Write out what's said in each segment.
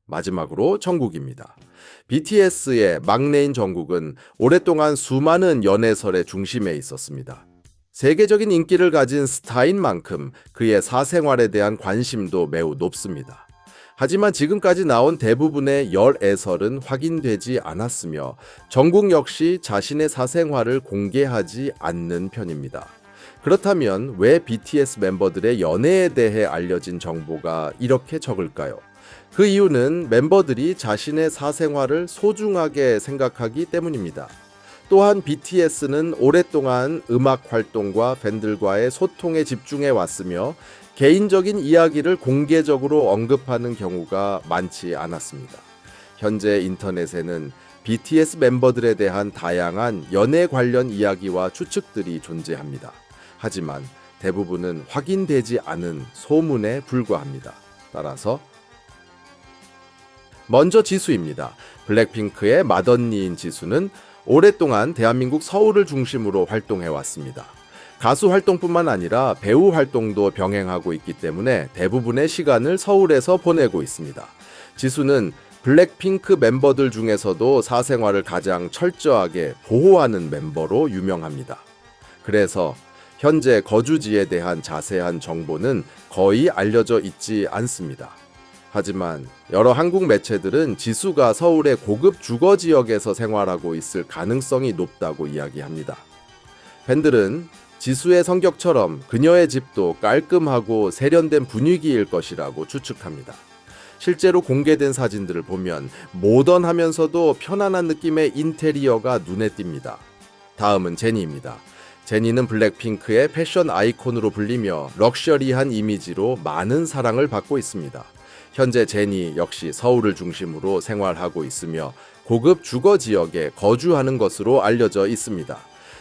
마지막으로 정국입니다. BTS의 막내인 정국은 오랫동안 수많은 연애설의 중심에 있었습니다. 세계적인 인기를 가진 스타인 만큼 그의 사생활에 대한 관심도 매우 높습니다. 하지만 지금까지 나온 대부분의 열애설은 확인되지 않았으며 정국 역시 자신의 사생활을 공개하지 않는 편입니다. 그렇다면 왜 BTS 멤버들의 연애에 대해 알려진 정보가 이렇게 적을까요? 그 이유는 멤버들이 자신의 사생활을 소중하게 생각하기 때문입니다. 또한 BTS는 오랫동안 음악 활동과 팬들과의 소통에 집중해 왔으며 개인적인 이야기를 공개적으로 언급하는 경우가 많지 않았습니다. 현재 인터넷에는 BTS 멤버들에 대한 다양한 연애 관련 이야기와 추측들이 존재합니다. 하지만 대부분은 확인되지 않은 소문에 불과합니다. 따라서 먼저 지수입니다. 블랙핑크의 맏언니인 지수는 오랫동안 대한민국 서울을 중심으로 활동해왔습니다. 가수 활동뿐만 아니라 배우 활동도 병행하고 있기 때문에 대부분의 시간을 서울에서 보내고 있습니다. 지수는 블랙핑크 멤버들 중에서도 사생활을 가장 철저하게 보호하는 멤버로 유명합니다. 그래서 현재 거주지에 대한 자세한 정보는 거의 알려져 있지 않습니다. 하지만 여러 한국 매체들은 지수가 서울의 고급 주거 지역에서 생활하고 있을 가능성이 높다고 이야기합니다. 팬들은 지수의 성격처럼 그녀의 집도 깔끔하고 세련된 분위기일 것이라고 추측합니다. 실제로 공개된 사진들을 보면 모던하면서도 편안한 느낌의 인테리어가 눈에 띕니다. 다음은 제니입니다. 제니는 블랙핑크의 패션 아이콘으로 불리며 럭셔리한 이미지로 많은 사랑을 받고 있습니다. 현재 제니 역시 서울을 중심으로 생활하고 있으며 고급 주거 지역에 거주하는 것으로 알려져 있습니다.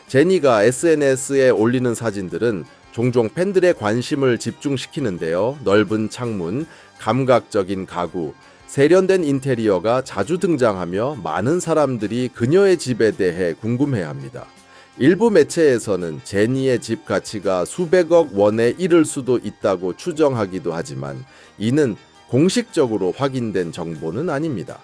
제니가 SNS에 올리는 사진들은 종종 팬들의 관심을 집중시키는데요. 넓은 창문, 감각적인 가구, 세련된 인테리어가 자주 등장하며 많은 사람들이 그녀의 집에 대해 궁금해합니다. 일부 매체에서는 제니의 집 가치가 수백억 원에 이를 수도 있다고 추정하기도 하지만 이는 공식적으로 확인된 정보는 아닙니다.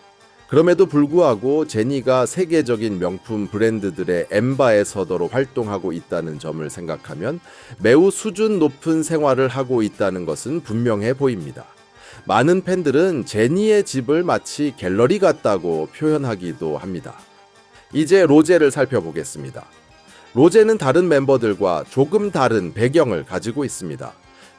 그럼에도 불구하고 제니가 세계적인 명품 브랜드들의 엠바에 서더러 활동하고 있다는 점을 생각하면 매우 수준 높은 생활을 하고 있다는 것은 분명해 보입니다. 많은 팬들은 제니의 집을 마치 갤러리 같다고 표현하기도 합니다. 이제 로제를 살펴보겠습니다. 로제는 다른 멤버들과 조금 다른 배경을 가지고 있습니다.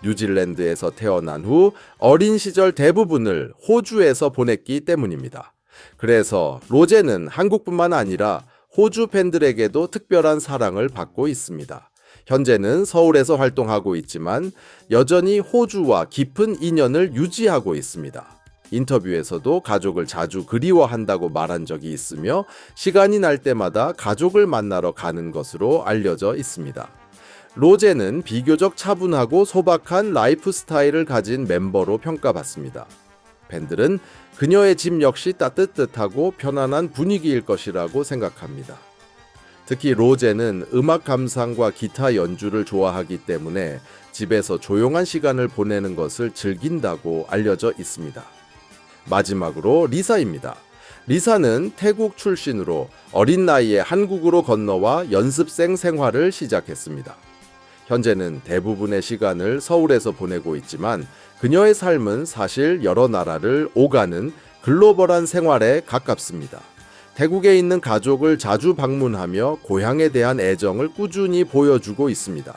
뉴질랜드에서 태어난 후 어린 시절 대부분을 호주에서 보냈기 때문입니다. 그래서 로제는 한국뿐만 아니라 호주 팬들에게도 특별한 사랑을 받고 있습니다. 현재는 서울에서 활동하고 있지만 여전히 호주와 깊은 인연을 유지하고 있습니다. 인터뷰에서도 가족을 자주 그리워한다고 말한 적이 있으며 시간이 날 때마다 가족을 만나러 가는 것으로 알려져 있습니다. 로제는 비교적 차분하고 소박한 라이프 스타일을 가진 멤버로 평가받습니다. 팬들은 그녀의 집 역시 따뜻하고 편안한 분위기일 것이라고 생각합니다. 특히 로제는 음악 감상과 기타 연주를 좋아하기 때문에 집에서 조용한 시간을 보내는 것을 즐긴다고 알려져 있습니다. 마지막으로 리사입니다. 리사는 태국 출신으로 어린 나이에 한국으로 건너와 연습생 생활을 시작했습니다. 현재는 대부분의 시간을 서울에서 보내고 있지만 그녀의 삶은 사실 여러 나라를 오가는 글로벌한 생활에 가깝습니다. 태국에 있는 가족을 자주 방문하며 고향에 대한 애정을 꾸준히 보여주고 있습니다.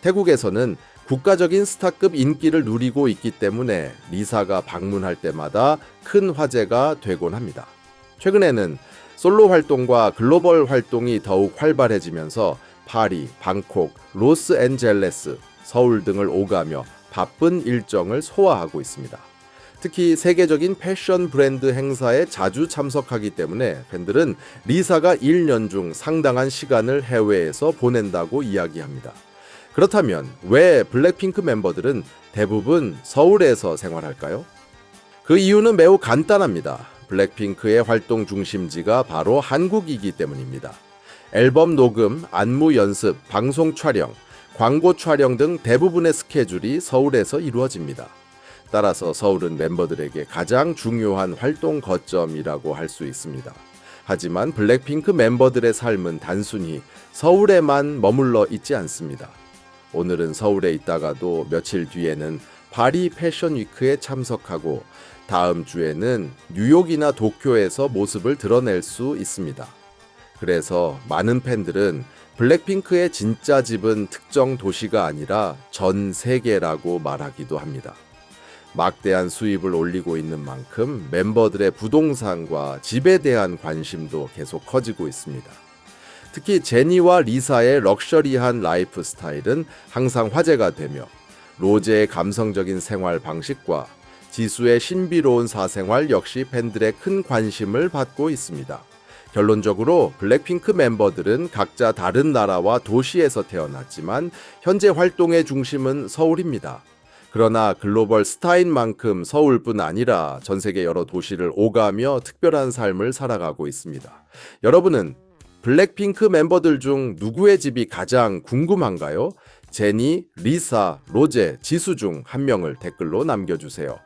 태국에서는 국가적인 스타급 인기를 누리고 있기 때문에 리사가 방문할 때마다 큰 화제가 되곤 합니다. 최근에는 솔로 활동과 글로벌 활동이 더욱 활발해지면서 파리, 방콕, 로스앤젤레스, 서울 등을 오가며 바쁜 일정을 소화하고 있습니다. 특히 세계적인 패션 브랜드 행사에 자주 참석하기 때문에 팬들은 리사가 1년 중 상당한 시간을 해외에서 보낸다고 이야기합니다. 그렇다면 왜 블랙핑크 멤버들은 대부분 서울에서 생활할까요? 그 이유는 매우 간단합니다. 블랙핑크의 활동 중심지가 바로 한국이기 때문입니다. 앨범 녹음, 안무 연습, 방송 촬영, 광고 촬영 등 대부분의 스케줄이 서울에서 이루어집니다. 따라서 서울은 멤버들에게 가장 중요한 활동 거점이라고 할 수 있습니다. 하지만 블랙핑크 멤버들의 삶은 단순히 서울에만 머물러 있지 않습니다. 오늘은 서울에 있다가도 며칠 뒤에는 파리 패션 위크에 참석하고 다음 주에는 뉴욕이나 도쿄에서 모습을 드러낼 수 있습니다. 그래서 많은 팬들은 블랙핑크의 진짜 집은 특정 도시가 아니라 전 세계라고 말하기도 합니다. 막대한 수입을 올리고 있는 만큼 멤버들의 부동산과 집에 대한 관심도 계속 커지고 있습니다. 특히 제니와 리사의 럭셔리한 라이프 스타일은 항상 화제가 되며 로제의 감성적인 생활 방식과 지수의 신비로운 사생활 역시 팬들의 큰 관심을 받고 있습니다. 결론적으로 블랙핑크 멤버들은 각자 다른 나라와 도시에서 태어났지만 현재 활동의 중심은 서울입니다. 그러나 글로벌 스타인 만큼 서울뿐 아니라 전 세계 여러 도시를 오가며 특별한 삶을 살아가고 있습니다. 여러분은 블랙핑크 멤버들 중 누구의 집이 가장 궁금한가요? 제니, 리사, 로제, 지수 중 한 명을 댓글로 남겨주세요.